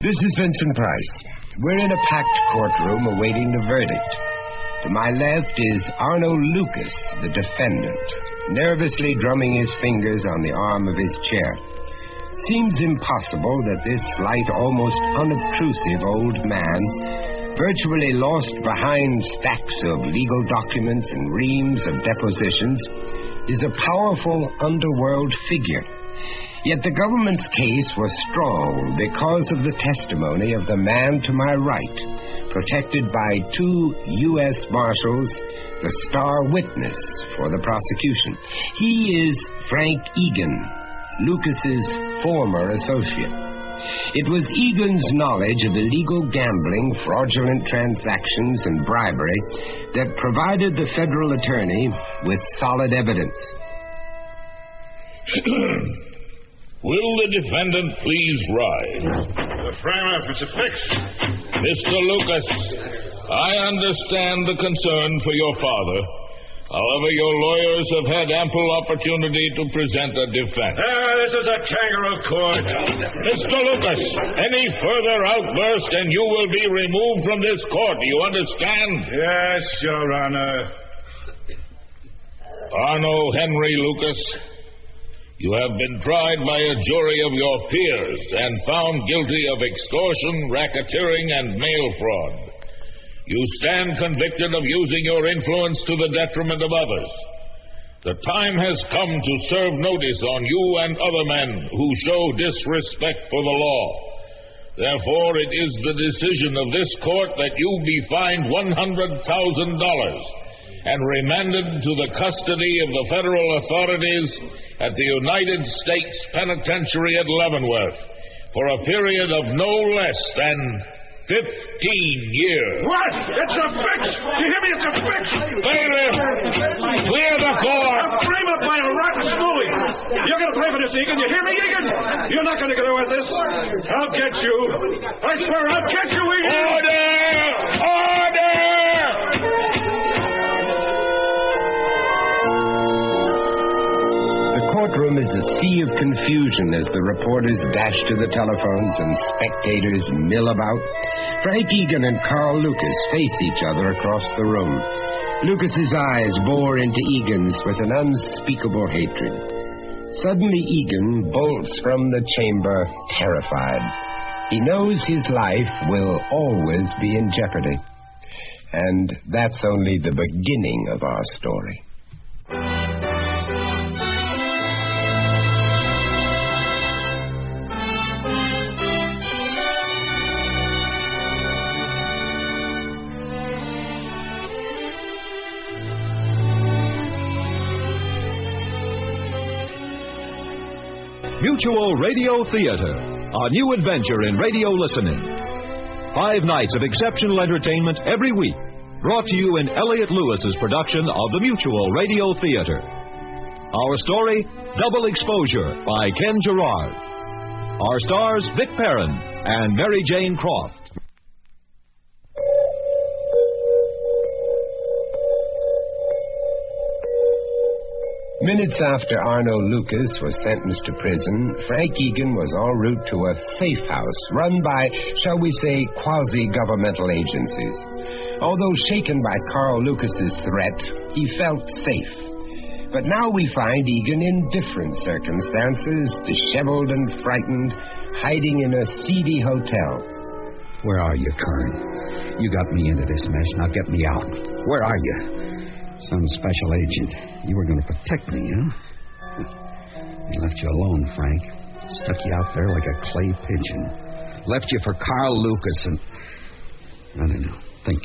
This is Vincent Price. We're in a packed courtroom awaiting the verdict. To my left is Arno Lucas, the defendant, nervously drumming his fingers on the arm of his chair. Seems impossible that this slight, almost unobtrusive old man, virtually lost behind stacks of legal documents and reams of depositions, is a powerful underworld figure. Yet the government's case was strong because of the testimony of the man to my right, protected by two U.S. Marshals, the star witness for the prosecution. He is Frank Egan, Lucas's former associate. It was Egan's knowledge of illegal gambling, fraudulent transactions, and bribery that provided the federal attorney with solid evidence. Will the defendant please rise? The frame office is fixed. Mr. Lucas, I understand the concern for your father. However, your lawyers have had ample opportunity to present a defense. This is a kangaroo court. Mr. Lucas, any further outburst and you will be removed from this court. Do you understand? Yes, Your Honor. Arno Henry Lucas, you have been tried by a jury of your peers and found guilty of extortion, racketeering, and mail fraud. You stand convicted of using your influence to the detriment of others. The time has come to serve notice on you and other men who show disrespect for the law. Therefore, it is the decision of this court that you be fined $100,000 and remanded to the custody of the federal authorities at the United States Penitentiary at Leavenworth for a period of no less than 15 years. What? It's a fix! You hear me? It's a fix! Bailiff, clear the court! I'll frame up by a rotten smoothie! You're going to pay for this, Egan. You hear me, Egan? You're not going to get away with this. I'll get you. I swear I'll get you, Egan! Order! Order! The courtroom is a sea of confusion as the reporters dash to the telephones and spectators mill about. Frank Egan and Carl Lucas face each other across the room. Lucas's eyes bore into Egan's with an unspeakable hatred. Suddenly Egan bolts from the chamber, terrified. He knows his life will always be in jeopardy. And that's only the beginning of our story. Mutual Radio Theater, a new adventure in radio listening. 5 nights of exceptional entertainment every week, brought to you in Elliott Lewis's production of the Mutual Radio Theater. Our story, Double Exposure by Ken Gerard. Our stars, Vic Perrin and Mary Jane Croft. Minutes after Arno Lucas was sentenced to prison, Frank Egan was en route to a safe house run by, shall we say, quasi-governmental agencies. Although shaken by Carl Lucas's threat, he felt safe. But now we find Egan in different circumstances, disheveled and frightened, hiding in a seedy hotel. Where are you, Kern? You got me into this mess. Now get me out. Where are you? Some special agent. You were going to protect me, huh? He left you alone, Frank. Stuck you out there like a clay pigeon. Left you for Carl Lucas and... I don't know. Think.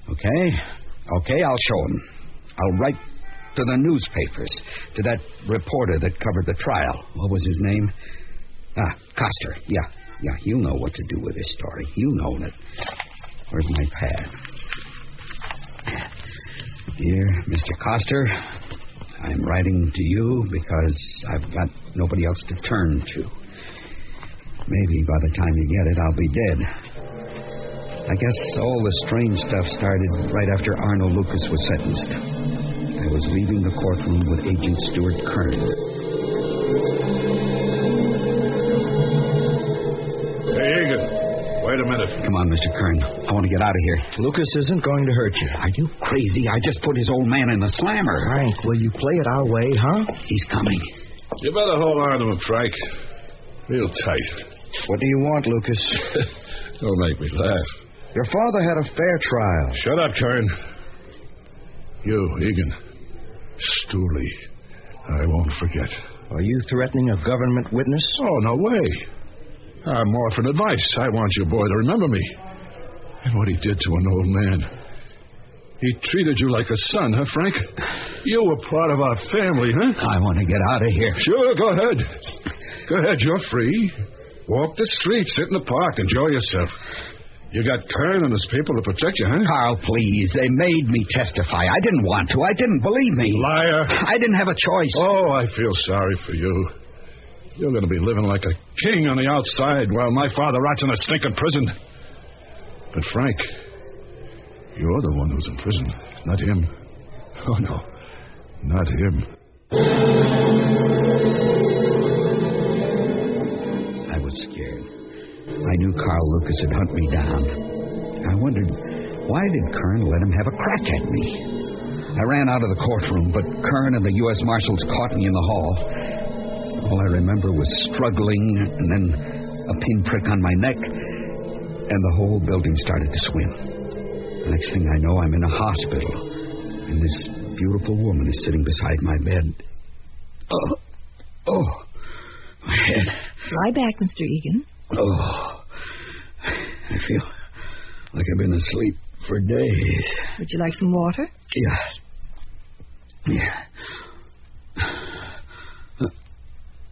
Okay, I'll show him. I'll write to the newspapers, to that reporter that covered the trial. What was his name? Coster. Yeah, you know what to do with this story. You know it. Where's my pad? Dear Mr. Coster, I'm writing to you because I've got nobody else to turn to. Maybe by the time you get it, I'll be dead. I guess all the strange stuff started right after Arno Lucas was sentenced. I was leaving the courtroom with Agent Stuart Kern. Wait a minute. Come on, Mr. Kern. I want to get out of here. Lucas isn't going to hurt you. Are you crazy? I just put his old man in the slammer. Frank, will you play it our way, huh? He's coming. You better hold on to him, Frank. Real tight. What do you want, Lucas? Don't make me laugh. Your father had a fair trial. Shut up, Kern. You, Egan. Stooley. I won't forget. Are you threatening a government witness? Oh, no way. I'm offering advice. I want your boy to remember me. And what he did to an old man. He treated you like a son, huh, Frank? You were part of our family, huh? I want to get out of here. Sure, go ahead. Go ahead, you're free. Walk the streets, sit in the park, enjoy yourself. You got Kern and his people to protect you, huh? Carl, please. They made me testify. I didn't want to. I didn't believe me. Liar. I didn't have a choice. Oh, I feel sorry for you. You're going to be living like a king on the outside while my father rots in a stinking prison. But, Frank, you're the one who's in prison, not him. Oh, no, not him. I was scared. I knew Carl Lucas had hunted me down. I wondered, why did Kern let him have a crack at me? I ran out of the courtroom, but Kern and the U.S. Marshals caught me in the hall. All I remember was struggling, and then a pinprick on my neck, and the whole building started to swim. The next thing I know, I'm in a hospital, and this beautiful woman is sitting beside my bed. Oh, my head. Lie back, Mr. Egan. Oh, I feel like I've been asleep for days. Would you like some water? Yeah.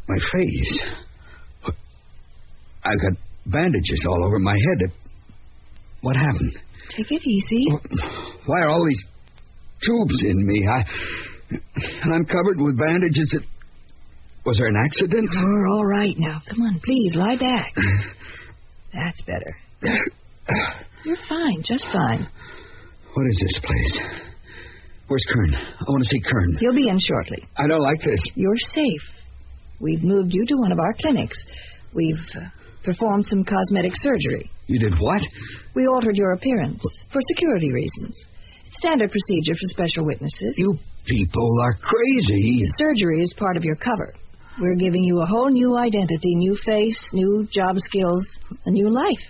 My face. I've got bandages all over my head. What happened? Take it easy. Why are all these tubes in me? I'm covered with bandages. Was there an accident? You're all right now. Come on, please, lie back. That's better. You're fine, just fine. What is this place? Where's Kern? I want to see Kern. He'll be in shortly. I don't like this. You're safe. We've moved you to one of our clinics. We've performed some cosmetic surgery. You did what? We altered your appearance for security reasons. Standard procedure for special witnesses. You people are crazy. The surgery is part of your cover. We're giving you a whole new identity, new face, new job skills, a new life.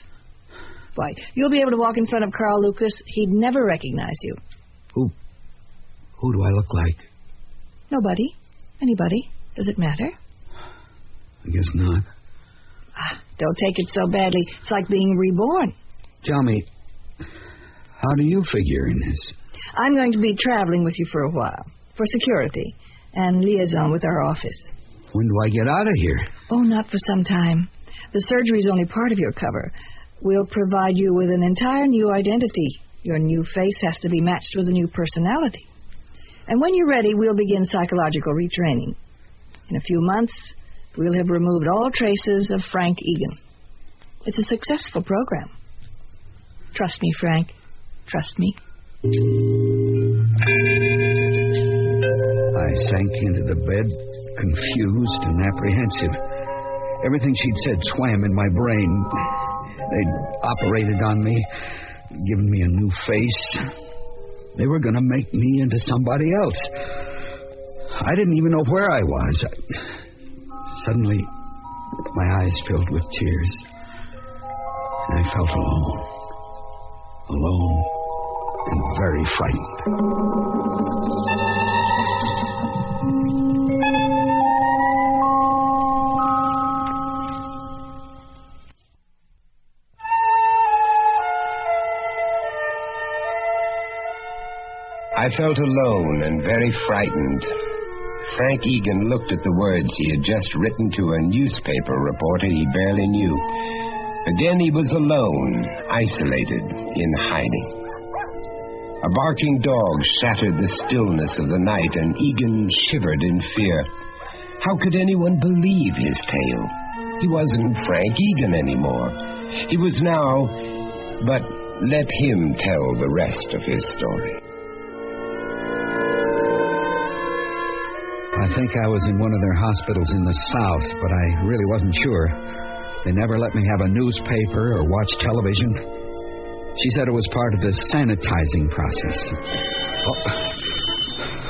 Why, you'll be able to walk in front of Carl Lucas. He'd never recognize you. Who do I look like? Nobody. Anybody. Does it matter? I guess not. Don't take it so badly. It's like being reborn. Tell me, how do you figure in this? I'm going to be traveling with you for a while, for security and liaison with our office. When do I get out of here? Oh, not for some time. The surgery is only part of your cover. We'll provide you with an entire new identity. Your new face has to be matched with a new personality. And when you're ready, we'll begin psychological retraining. In a few months, we'll have removed all traces of Frank Egan. It's a successful program. Trust me, Frank. Trust me. I sank into the bed, confused and apprehensive. Everything she'd said swam in my brain. They'd operated on me, given me a new face. They were going to make me into somebody else. I didn't even know where I was. Suddenly, my eyes filled with tears, and I felt alone. Alone and very frightened. I felt alone and very frightened. Frank Egan looked at the words he had just written to a newspaper reporter he barely knew. Again, he was alone, isolated, in hiding. A barking dog shattered the stillness of the night, and Egan shivered in fear. How could anyone believe his tale? He wasn't Frank Egan anymore. He was now, but let him tell the rest of his story. I think I was in one of their hospitals in the South, but I really wasn't sure. They never let me have a newspaper or watch television. She said it was part of the sanitizing process.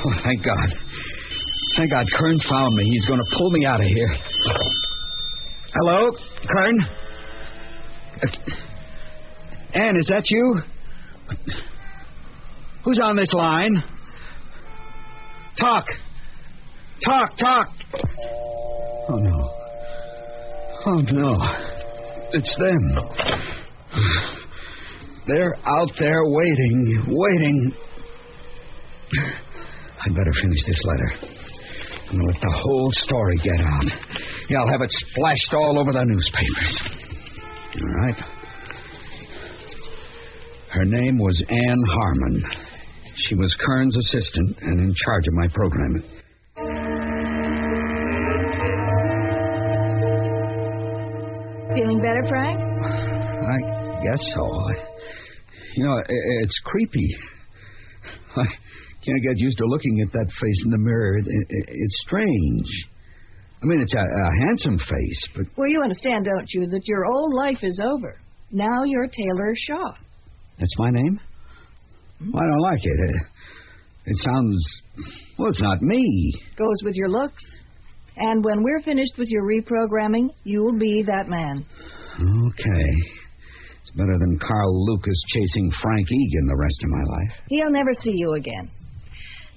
Oh, thank God. Thank God Kern found me. He's going to pull me out of here. Hello, Kern? Ann, is that you? Who's on this line? Talk. Oh, no. Oh, no. It's them. They're out there waiting. I'd better finish this letter. I'm going to let the whole story get out. Yeah, I'll have it splashed all over the newspapers. All right. Her name was Ann Harmon. She was Kern's assistant and in charge of my programming. Feeling better, Frank? I guess so. It's creepy. I can't get used to looking at that face in the mirror. It's strange. I mean, it's a handsome face, but... Well, you understand, don't you, that your old life is over. Now you're Taylor Shaw. That's my name? Well, I don't like it. It sounds... Well, it's not me. Goes with your looks. And when we're finished with your reprogramming, you'll be that man. Okay. It's better than Carl Lucas chasing Frank Egan the rest of my life. He'll never see you again.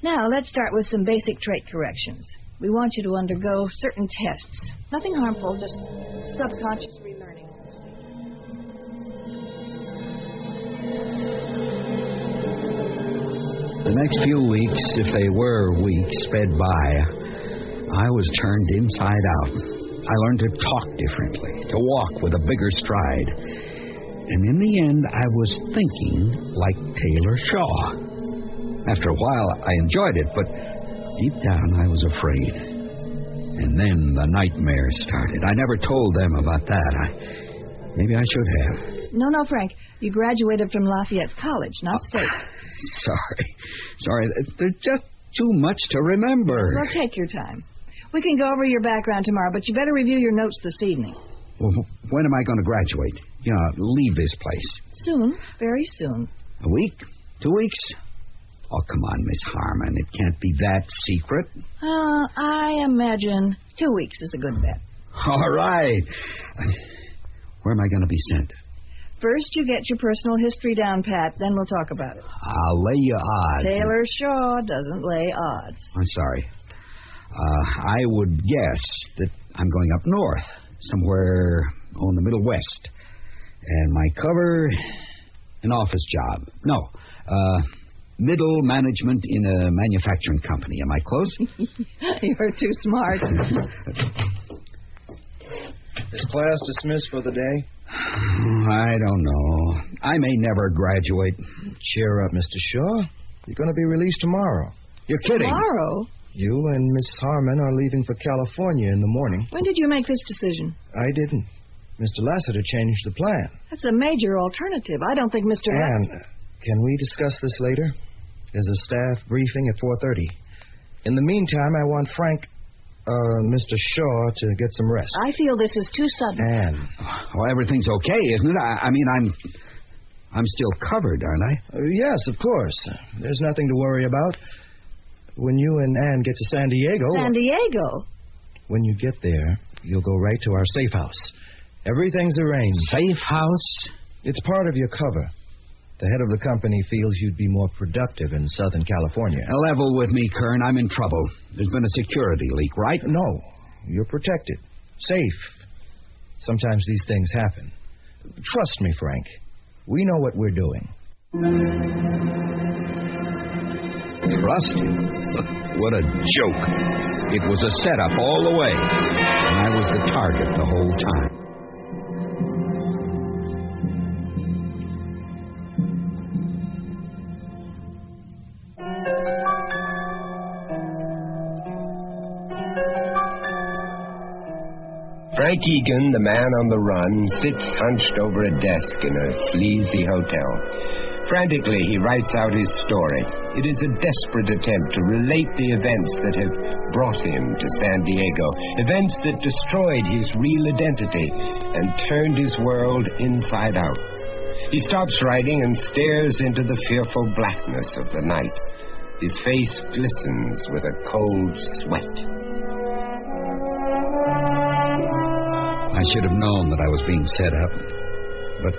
Now, let's start with some basic trait corrections. We want you to undergo certain tests. Nothing harmful, just subconscious relearning. The next few weeks, if they were weeks, sped by. I was turned inside out. I learned to talk differently, to walk with a bigger stride. And in the end, I was thinking like Taylor Shaw. After a while, I enjoyed it, but deep down, I was afraid. And then the nightmares started. I never told them about that. Maybe I should have. No, Frank. You graduated from Lafayette College, not State. Sorry. There's just too much to remember. Well, take your time. We can go over your background tomorrow, but you better review your notes this evening. Well, when am I going to graduate? Leave this place. Soon. Very soon. A week? 2 weeks? Oh, come on, Miss Harmon. It can't be that secret. I imagine 2 weeks is a good bet. All right. Where am I going to be sent? First, you get your personal history down, Pat. Then we'll talk about it. I'll lay you odds. Taylor Shaw doesn't lay odds. I'm sorry. I would guess that I'm going up north, somewhere in the Middle West. And my cover, an office job. No, middle management in a manufacturing company. Am I close? You're too smart. Is class dismissed for the day? I don't know. I may never graduate. Cheer up, Mr. Shaw. You're going to be released tomorrow. You're kidding. Tomorrow? You and Miss Harmon are leaving for California in the morning. When did you make this decision? I didn't. Mr. Lassiter changed the plan. That's a major alternative. I don't think Mr. Ann, can we discuss this later? There's a staff briefing at 4:30. In the meantime, I want Frank, Mr. Shaw, to get some rest. I feel this is too sudden. Ann. Well, everything's okay, isn't it? I mean, I'm still covered, aren't I? Yes, of course. There's nothing to worry about. When you and Ann get to San Diego... San Diego? When you get there, you'll go right to our safe house. Everything's arranged. Safe house? It's part of your cover. The head of the company feels you'd be more productive in Southern California. Level with me, Kern. I'm in trouble. There's been a security leak, right? No. You're protected. Safe. Sometimes these things happen. Trust me, Frank. We know what we're doing. Trust him? What a joke. It was a setup all the way. And I was the target the whole time. Frank Egan, the man on the run, sits hunched over a desk in a sleazy hotel. Frantically, he writes out his story. It is a desperate attempt to relate the events that have brought him to San Diego, events that destroyed his real identity and turned his world inside out. He stops writing and stares into the fearful blackness of the night. His face glistens with a cold sweat. I should have known that I was being set up, but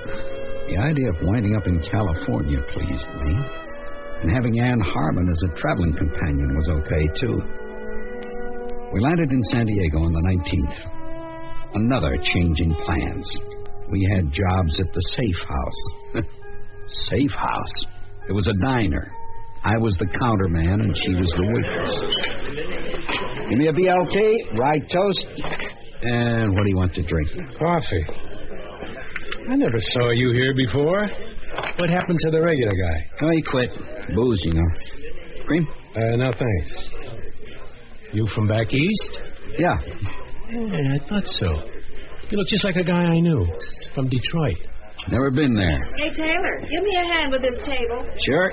the idea of winding up in California pleased me, and having Ann Harmon as a traveling companion was okay, too. We landed in San Diego on the 19th. Another change in plans. We had jobs at the Safe House. Safe House? It was a diner. I was the counterman, and she was the waitress. Give me a BLT, rye toast, and what do you want to drink? Coffee. I never saw you here before. What happened to the regular guy? Oh, he quit. Booze, you know. Cream? No, thanks. You from back east? Yeah. I thought so. You look just like a guy I knew. From Detroit. Never been there. Hey, Taylor, give me a hand with this table. Sure.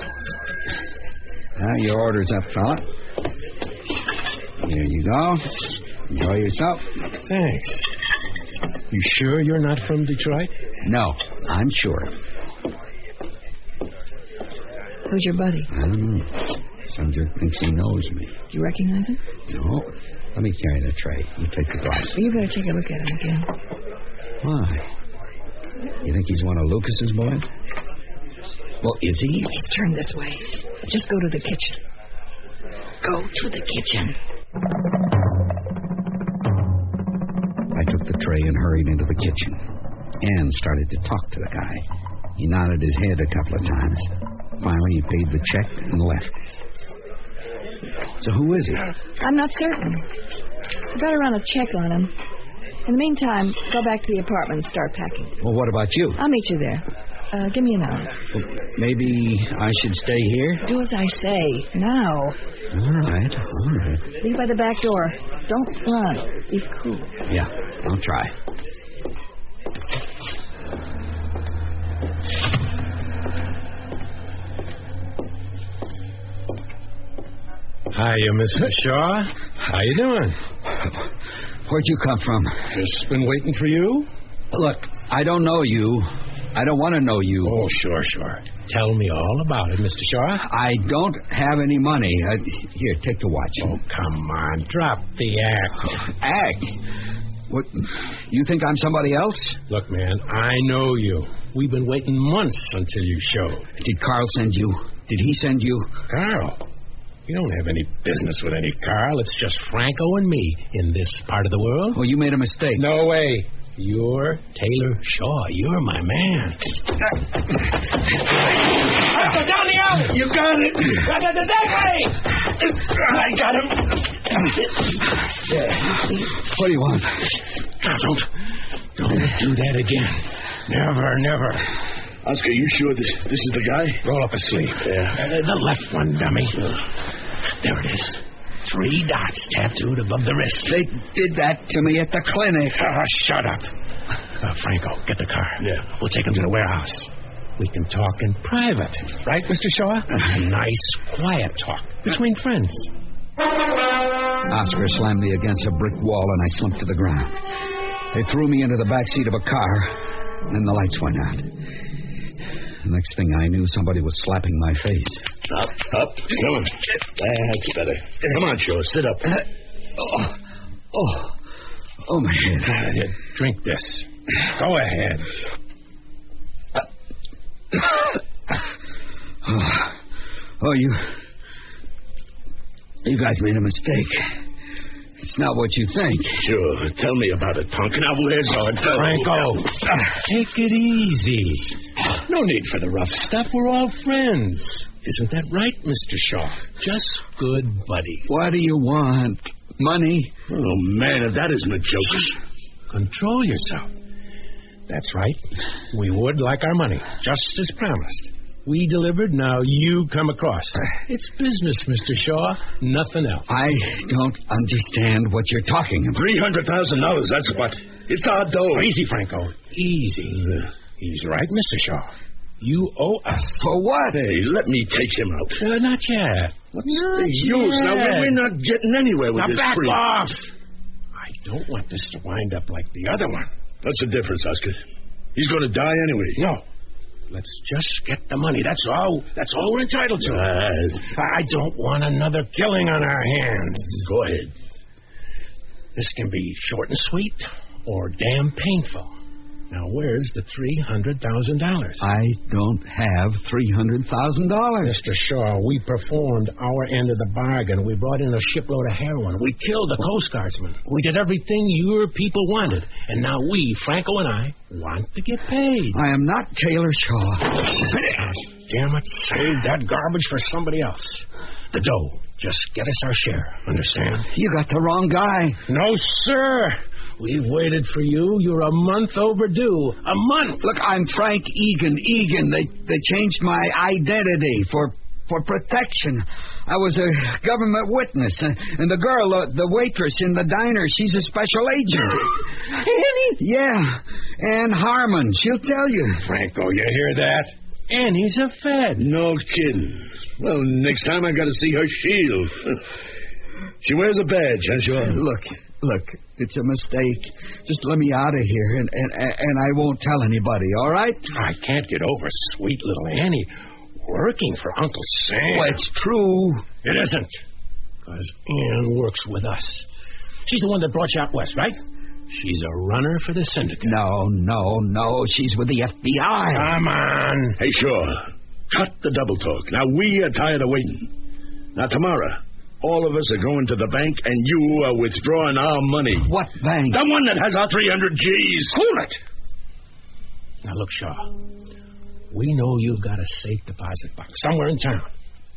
Your order's up, fella. Here you go. Enjoy yourself. Thanks. You sure you're not from Detroit? No, I'm sure. Who's your buddy? I don't know. Some jerk thinks he knows me. Do you recognize him? No. Let me carry the tray. You take the glass. Well, you better take a look at him again. Why? You think he's one of Lucas's boys? Well, is he? He's turned this way. Just go to the kitchen. Go to the kitchen. I took the tray and hurried into the kitchen. Ann started to talk to the guy. He nodded his head a couple of times. Finally, he paid the check and left. So who is he? I'm not certain. I better run a check on him. In the meantime, go back to the apartment and start packing. Well, what about you? I'll meet you there. Give me an hour. Well, maybe I should stay here? Do as I say. Now. All right. Leave by the back door. Don't run. Be cool. Yeah, I'll try. Hiya, Mr. Shaw. How you doing? Where'd you come from? Just been waiting for you. Look, I don't know you. I don't want to know you. Oh, sure. Tell me all about it, Mr. Shaw. I don't have any money. Here, take the watch. Oh, come on. Drop the act. Act? What? You think I'm somebody else? Look, man, I know you. We've been waiting months until you showed. Did Carl send you? Did he send you? Carl? You don't have any business with any Carl. It's just Franco and me in this part of the world. Well, you made a mistake. No way. You're Taylor Shaw. You're my man. Down the alley! You got it! That way! I got him! What do you want? Don't do that again. Never. Oscar, you sure this is the guy? Roll up his sleeve. Yeah. The left one, dummy. There it is. 3 dots tattooed above the wrist. They did that to me at the clinic. Shut up. Franco, get the car. Yeah. We'll take him to the warehouse. We can talk in private. Right, Mr. Shaw? A nice, quiet talk between friends. Oscar slammed me against a brick wall and I slumped to the ground. They threw me into the back seat of a car, and the lights went out. The next thing I knew, somebody was slapping my face. Up. Come on. That's better. Come on, Shaw. Sit up. Oh, my head. Drink this. Go ahead. You guys made a mistake. It's not what you think. Sure. Tell me about it, punk. Now, where's our Franco, take it easy. No need for the rough stuff. We're all friends. Isn't that right, Mr. Shaw? Just good buddies. What do you want? Money? Oh, man, if that isn't a joke. Control yourself. That's right. We would like our money, just as promised. We delivered, now you come across. It's business, Mr. Shaw. Nothing else. I don't understand what you're talking about. $300,000, that's what. It's our dough. Oh, easy, Franco. Easy. He's right, Mr. Shaw. You owe us. For what? Hey, let me take him out. Not yet. What's the use? Now, we're not getting anywhere with now this back spree. off. I don't want this to wind up like the other one. What's the difference, Oscar? He's going to die anyway. No. Let's just get the money. That's all we're entitled to. I don't want another killing on our hands. Go ahead. This can be short and sweet or damn painful. Now, where's the $300,000? I don't have $300,000. Mr. Shaw, we performed our end of the bargain. We brought in a shipload of heroin. We killed the Coast Guardsman. We did everything your people wanted. And now we, Franco and I, want to get paid. I am not Taylor Shaw. Damn it, save that garbage for somebody else. The dough. Just get us our share. Understand? You got the wrong guy. No, sir. We've waited for you. You're a month overdue. A month. Look, I'm Frank Egan. They changed my identity for protection. I was a government witness, and the girl, the waitress in the diner, she's a special agent. Annie? Yeah, Ann Harmon. She'll tell you. Franco, you hear that? Annie's a Fed. No kidding. Well, next time I got to see her shield. She wears a badge, huh, Shaw? Look, it's a mistake. Just let me out of here, and I won't tell anybody, all right? I can't get over sweet little Annie working for Uncle Sam. Well, it's true. It isn't. Because Ann works with us. She's the one that brought you out west, right? She's a runner for the syndicate. No. She's with the FBI. Come on. Hey, Shaw, cut the double talk. Now, we are tired of waiting. Now, tomorrow, all of us are going to the bank, and you are withdrawing our money. What bank? The one that has our 300 G's. Cool it. Now, look, Shaw. We know you've got a safe deposit box somewhere in town.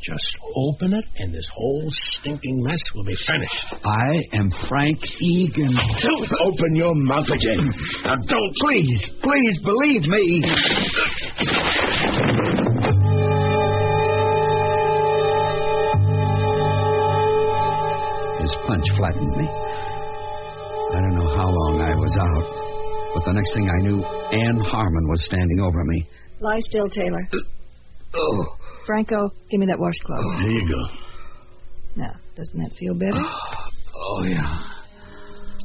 Just open it, and this whole stinking mess will be finished. I am Frank Egan. Don't open your mouth again. Now, don't. Please, believe me. His punch flattened me. I don't know how long I was out, but the next thing I knew, Ann Harmon was standing over me. Lie still, Taylor. Oh. Franco, give me that washcloth. Here you go. Now, doesn't that feel better? Oh, yeah.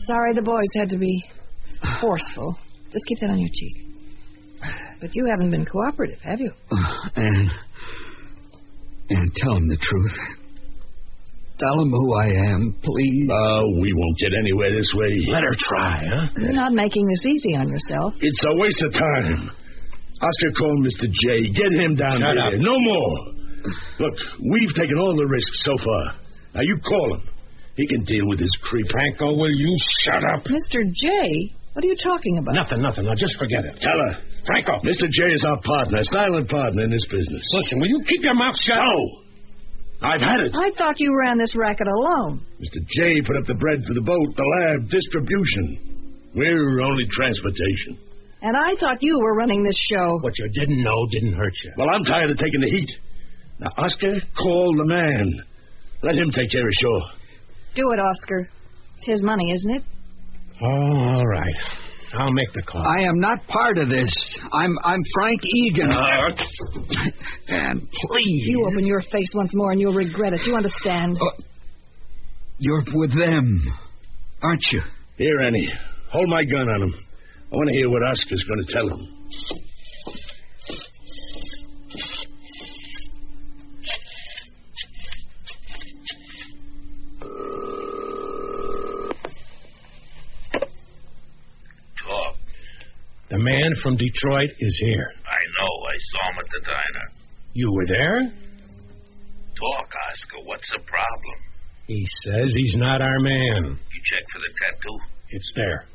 Sorry the boys had to be forceful. Just keep that on your cheek. But you haven't been cooperative, have you? And tell him the truth. Tell him who I am, please. We won't get anywhere this way. Let her try, huh? You're not making this easy on yourself. It's a waste of time. Oscar, call Mr. J. Get him down Shut here. up. No more. Look, we've taken all the risks so far. Now, you call him. He can deal with his creep. Franco, will you shut up? Mr. J, what are you talking about? Nothing. Now, just forget it. Tell her. Franco. Mr. J is our partner, silent partner in this business. Listen, will you keep your mouth shut? No. I've had it. I thought you ran this racket alone. Mr. J put up the bread for the boat, the lab, distribution. We're only transportation. And I thought you were running this show. What you didn't know didn't hurt you. Well, I'm tired of taking the heat. Now, Oscar, call the man. Let him take care of Shaw. Do it, Oscar. It's his money, isn't it? Oh, all right. I'll make the call. I am not part of this. I'm Frank Egan. And please. You open your face once more and you'll regret it. You understand? You're with them, aren't you? Here, Annie. Hold my gun on him. I want to hear what Oscar's going to tell him. Talk. The man from Detroit is here. I know. I saw him at the diner. You were there? Talk, Oscar. What's the problem? He says he's not our man. You checked for the tattoo? It's there.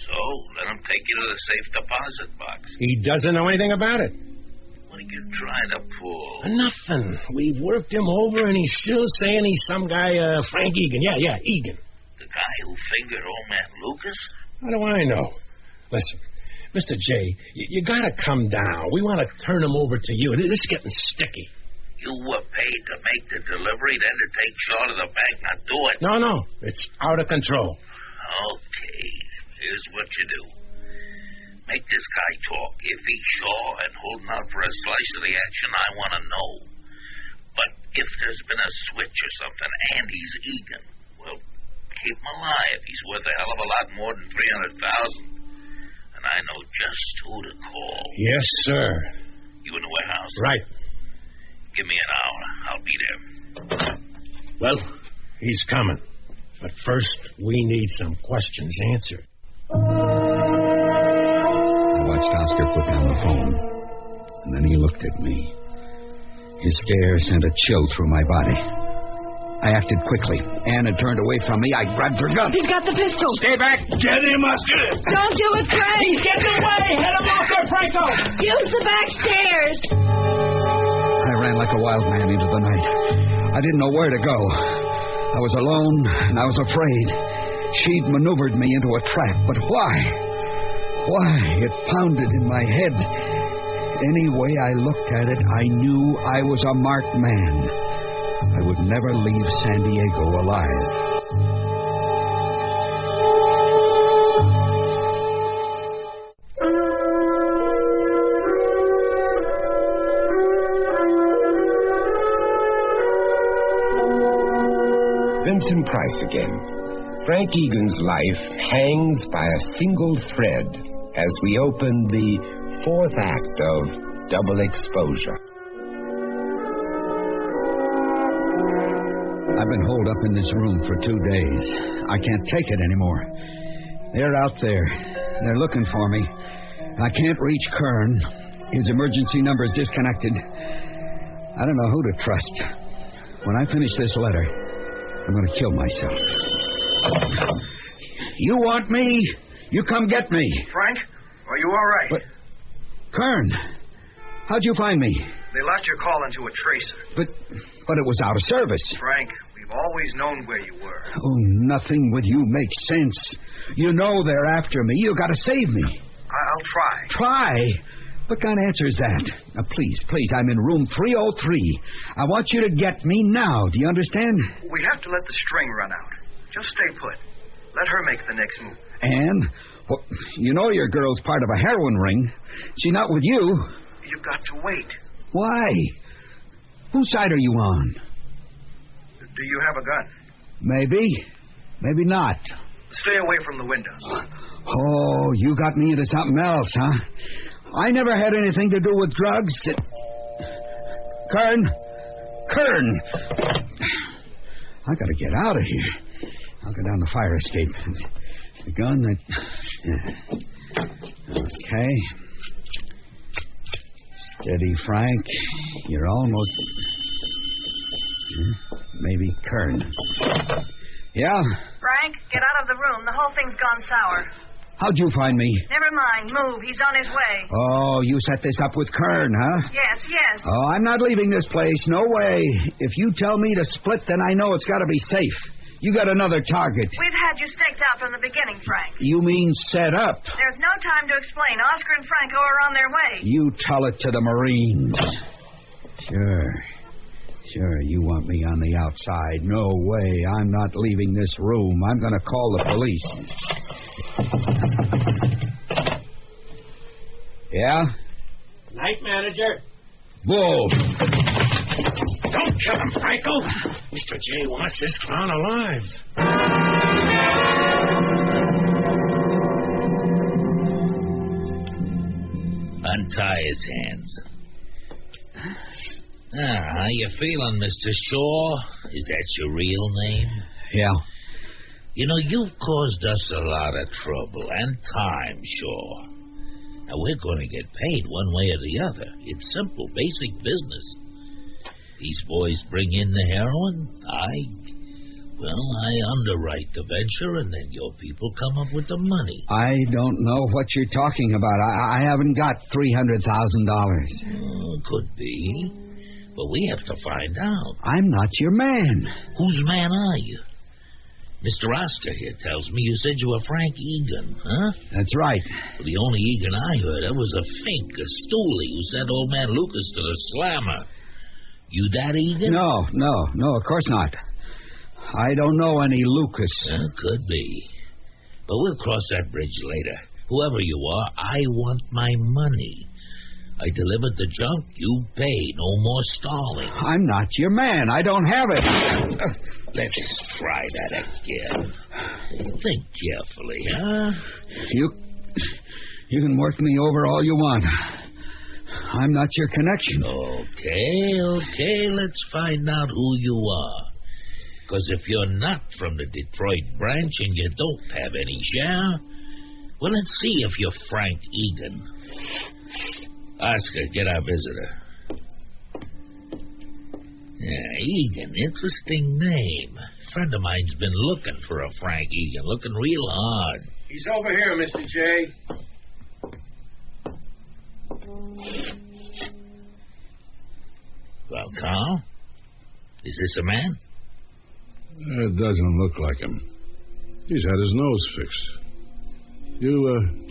So, let him take you to the safe deposit box. He doesn't know anything about it. What are you trying to pull? Nothing. We've worked him over, and he's still saying he's some guy, Frank Egan. Yeah, Egan. The guy who fingered old man Lucas? How do I know? Listen, Mr. J, you got to come down. We want to turn them over to you. This is getting sticky. You were paid to make the delivery, then to take Shaw to the bank. Now do it. No. It's out of control. Okay. Here's what you do. Make this guy talk. If he's Shaw and holding out for a slice of the action, I want to know. But if there's been a switch or something and he's Egan, well, keep him alive. He's worth a hell of a lot more than $300,000. And I know just who to call. Yes, sir. You in the warehouse? Right. Give me an hour. I'll be there. Well, he's coming. But first, we need some questions answered. I watched Oscar put down the phone, and then he looked at me. His stare sent a chill through my body. I acted quickly. Anne had turned away from me. I grabbed her gun. He's got the pistol. Stay back. Get him, Oscar. Don't do it, Frank. He's getting away. Head him off there, Franco. Use the back stairs. I ran like a wild man into the night. I didn't know where to go. I was alone, and I was afraid. She'd maneuvered me into a trap, but why? Why? It pounded in my head. Any way I looked at it, I knew I was a marked man. I would never leave San Diego alive. Vincent Price again. Frank Egan's life hangs by a single thread as we open the fourth act of Double Exposure. I've been holed up in this room for 2 days. I can't take it anymore. They're out there. They're looking for me. I can't reach Kern. His emergency number's disconnected. I don't know who to trust. When I finish this letter, I'm going to kill myself. You want me? You come get me. Frank, are you all right? But, Kern, how'd you find me? They locked your call into a tracer. But it was out of service. Frank, we've always known where you were. Oh, nothing with you makes sense. You know they're after me. You got to save me. I'll try. Try? What kind of answer is that? Now, please, I'm in room 303. I want you to get me now. Do you understand? We have to let the string run out. Just stay put. Let her make the next move. Anne? Well, you know your girl's part of a heroin ring. She's not with you. You've got to wait. Why? Whose side are you on? Do you have a gun? Maybe. Maybe not. Stay away from the window. Oh, you got me into something else, huh? I never had anything to do with drugs. Kern! I gotta get out of here. I'll go down the fire escape. The gun, Okay. Steady, Frank. You're almost... Maybe Kern. Yeah? Frank, get out of the room. The whole thing's gone sour. How'd you find me? Never mind. Move. He's on his way. Oh, you set this up with Kern, huh? Yes. Oh, I'm not leaving this place. No way. If you tell me to split, then I know it's got to be safe. You got another target. We've had you staked out from the beginning, Frank. You mean set up? There's no time to explain. Oscar and Franco are on their way. You tell it to the Marines. Sure, you want me on the outside. No way. I'm not leaving this room. I'm going to call the police. Yeah? Night, manager. Bull. Don't kill him, Franco. Mr. J wants this clown alive. Untie his hands. How you feeling, Mr. Shaw? Is that your real name? Yeah. You know, you've caused us a lot of trouble and time, Shaw. Now, we're going to get paid one way or the other. It's simple, basic business. These boys bring in the heroin. I underwrite the venture, and then your people come up with the money. I don't know what you're talking about. I haven't got $300,000. Could be. But we have to find out. I'm not your man. Whose man are you? Mr. Oscar here tells me you said you were Frank Egan, huh? That's right. Well, the only Egan I heard of was a fink, a stoolie who sent old man Lucas to the slammer. You that Egan? No, of course not. I don't know any Lucas. Could be. But we'll cross that bridge later. Whoever you are, I want my money. I delivered the junk, you pay. No more stalling. I'm not your man. I don't have it. Let's try that again. Think carefully, huh? You can work me over all you want. I'm not your connection. Okay. Let's find out who you are. Because if you're not from the Detroit branch and you don't have any share, well, let's see if you're Frank Egan. Oscar, get our visitor. Yeah, Egan, interesting name. A friend of mine's been looking for a Frank Egan, looking real hard. He's over here, Mr. J. Well, Carl, is this a man? It doesn't look like him. He's had his nose fixed. You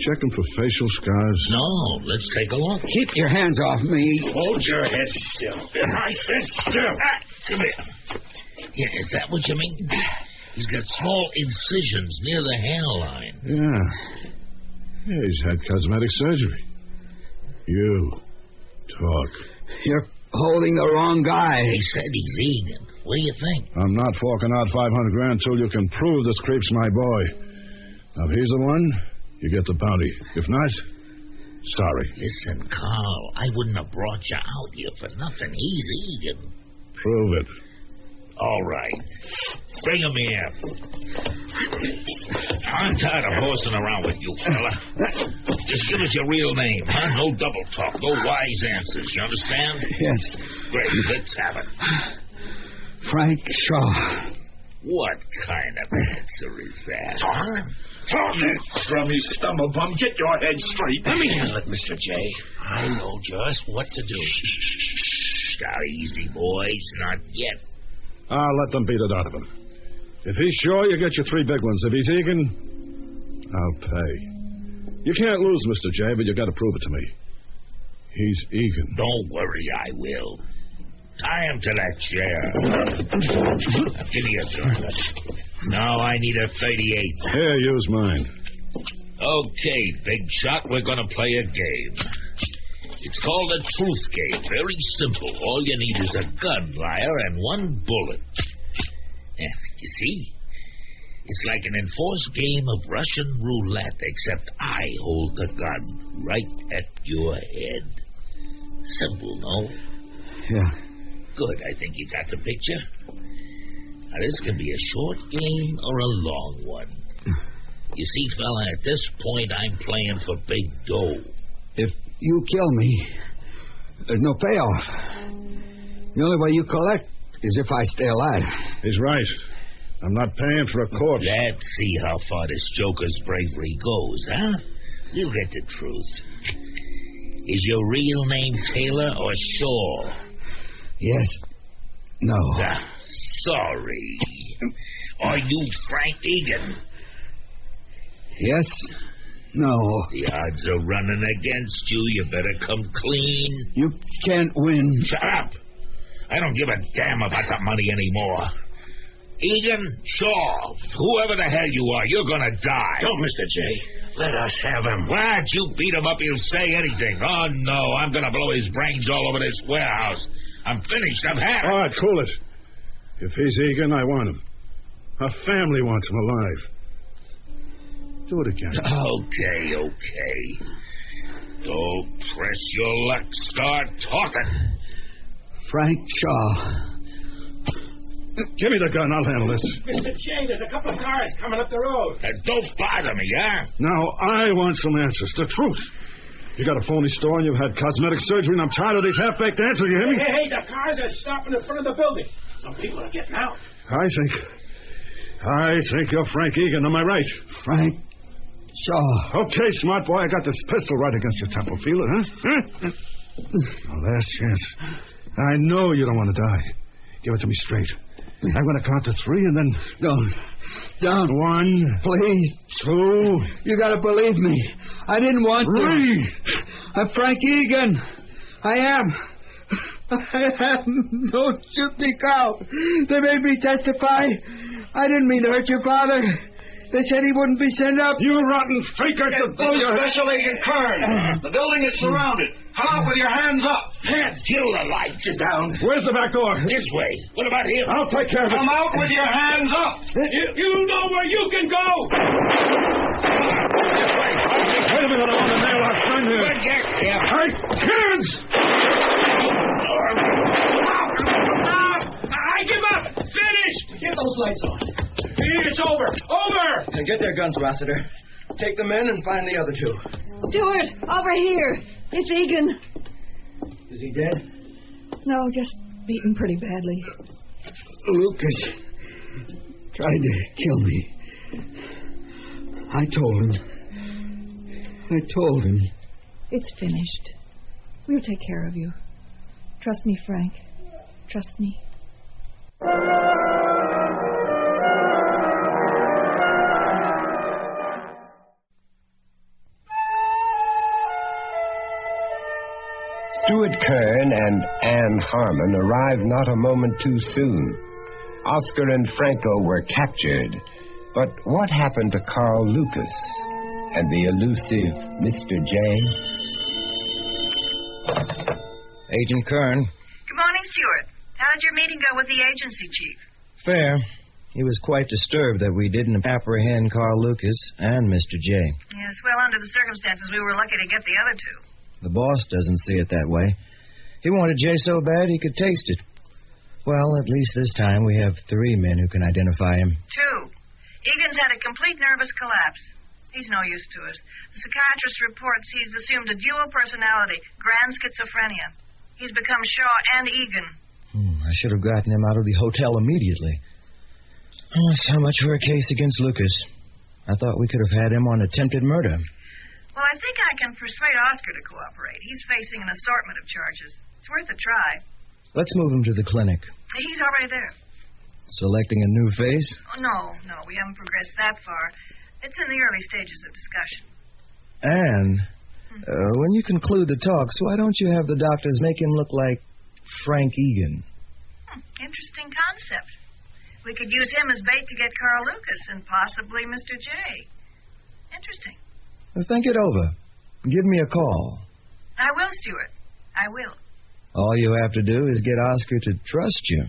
checking for facial scars? No, let's take a look. Keep your hands off me. Hold your head still. I said still. Come here. Yeah, is that what you mean? He's got small incisions near the hairline. Yeah, he's had cosmetic surgery. You talk. You're holding the wrong guy. He said he's Egan. What do you think? I'm not forking out $500,000 till you can prove this creep's my boy. Now, if he's the one, you get the bounty. If not, sorry. Listen, Carl, I wouldn't have brought you out here for nothing. He's Egan. Prove it. All right. Bring him here. I'm tired of horsing around with you, fella. Just give us your real name, huh? No double talk, no wise answers. You understand? Yes. Great. Let's have it. Frank Shaw. What kind of answer is that? Tom, crummy stumble bum, get your head straight. Let me handle it, Mr. J. I know just what to do. Shh. Now, easy, boys. Not yet. I'll let them beat it out of him. If he's sure, you get your 3 big ones. If he's Egan, I'll pay. You can't lose, Mr. J, but you got to prove it to me. He's Egan. Don't worry, I will. Tie him to that chair. Give me a joint. No, I need a 38. Here, use mine. Okay, big shot, we're going to play a game. It's called a truth game. Very simple. All you need is a gun, liar, and 1 bullet. You see? It's like an enforced game of Russian roulette, except I hold the gun right at your head. Simple, no? Yeah. Good, I think you got the picture. Now, this can be a short game or a long one. You see, fella, at this point, I'm playing for big dough. If you kill me, there's no payoff. The only way you collect is if I stay alive. He's right. I'm not paying for a corpse. Let's see how far this joker's bravery goes, huh? You'll get the truth. Is your real name Taylor or Shaw? Yes. No. Sorry. Are you Frank Egan? Yes. No. The odds are running against you. You better come clean. You can't win. Shut up. I don't give a damn about the money anymore. Egan, Shaw, whoever the hell you are, you're gonna die. Don't, Mr. J. Let us have him. What? You beat him up, he'll say anything. Oh, no, I'm gonna blow his brains all over this warehouse. I'm finished. I've had it. All right, cool it. If he's Egan, I want him. Our family wants him alive. Do it again. Okay. Don't press your luck. Start talking. Frank Shaw. Give me the gun. I'll handle this. Mr. J, there's a couple of cars coming up the road. Don't bother me, huh? Now, I want some answers. The truth. You got a phony store and you've had cosmetic surgery, and I'm tired of these half-baked answers, you hear me? Hey, the cars are stopping in front of the building. Some people are getting out. I think you're Frank Egan. Am I right? Frank Shaw. Okay, smart boy. I got this pistol right against your temple. Feel it, huh? Last chance. I know you don't want to die. Give it to me straight. I'm going to count to 3 and then... Don't. 1. Please. 2. You gotta believe me. I didn't want 3. to. I'm Frank Egan. I am. Don't shoot me, Carl. They made me testify. I didn't mean to hurt your father. They said he wouldn't be sent up. You rotten freakers! Special Agent Kern. The building is surrounded. Come out with your hands up. Hands, you the lights are down. Where's the back door? This way. What about him? I'll take care of it. Come out with your hands up. You know where you can go! Wait a minute, I want to nail our friend here. Get him. Hey, kids! I give up. Finished. Get those lights on. It's over. Over. And get their guns, Rossiter. Take them in and find the other 2. Stewart, over here. It's Egan. Is he dead? No, just beaten pretty badly. Lucas tried to kill me. I told him. It's finished. We'll take care of you. Trust me, Frank. Trust me. Stuart Kern and Anne Harmon arrived not a moment too soon. Oscar and Franco were captured. But what happened to Carl Lucas and the elusive Mr. J? Agent Kern. Good morning, Stuart. How did your meeting go with the agency chief? Fair. He was quite disturbed that we didn't apprehend Carl Lucas and Mr. J. Yes, well, under the circumstances, we were lucky to get the other 2. The boss doesn't see it that way. He wanted Jay so bad he could taste it. Well, at least this time we have 3 men who can identify him. 2. Egan's had a complete nervous collapse. He's no use to us. The psychiatrist reports he's assumed a dual personality, grand schizophrenia. He's become Shaw and Egan. I should have gotten him out of the hotel immediately. Oh, so much for a case against Lucas. I thought we could have had him on attempted murder. Well, I think I can persuade Oscar to cooperate. He's facing an assortment of charges. It's worth a try. Let's move him to the clinic. He's already there. Selecting a new face? Oh, no, we haven't progressed that far. It's in the early stages of discussion. Anne, when you conclude the talks, why don't you have the doctors make him look like Frank Egan? Interesting concept. We could use him as bait to get Carl Lucas and possibly Mr. J. Interesting. Think it over. Give me a call. I will, Stuart. I will. All you have to do is get Oscar to trust you.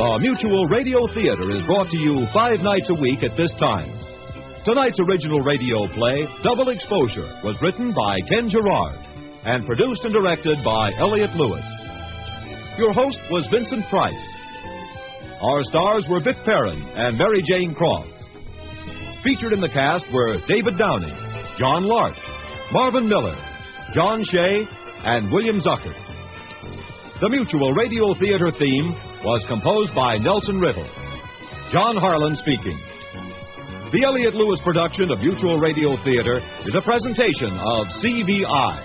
The Mutual Radio Theater is brought to you 5 nights a week at this time. Tonight's original radio play, Double Exposure, was written by Ken Gerard and produced and directed by Elliott Lewis. Your host was Vincent Price. Our stars were Vic Perrin and Mary Jane Croft. Featured in the cast were David Downing, John Larch, Marvin Miller, John Shea, and William Zucker. The Mutual Radio Theater theme was composed by Nelson Riddle. John Harlan speaking. The Elliott Lewis production of Mutual Radio Theater is a presentation of CVI.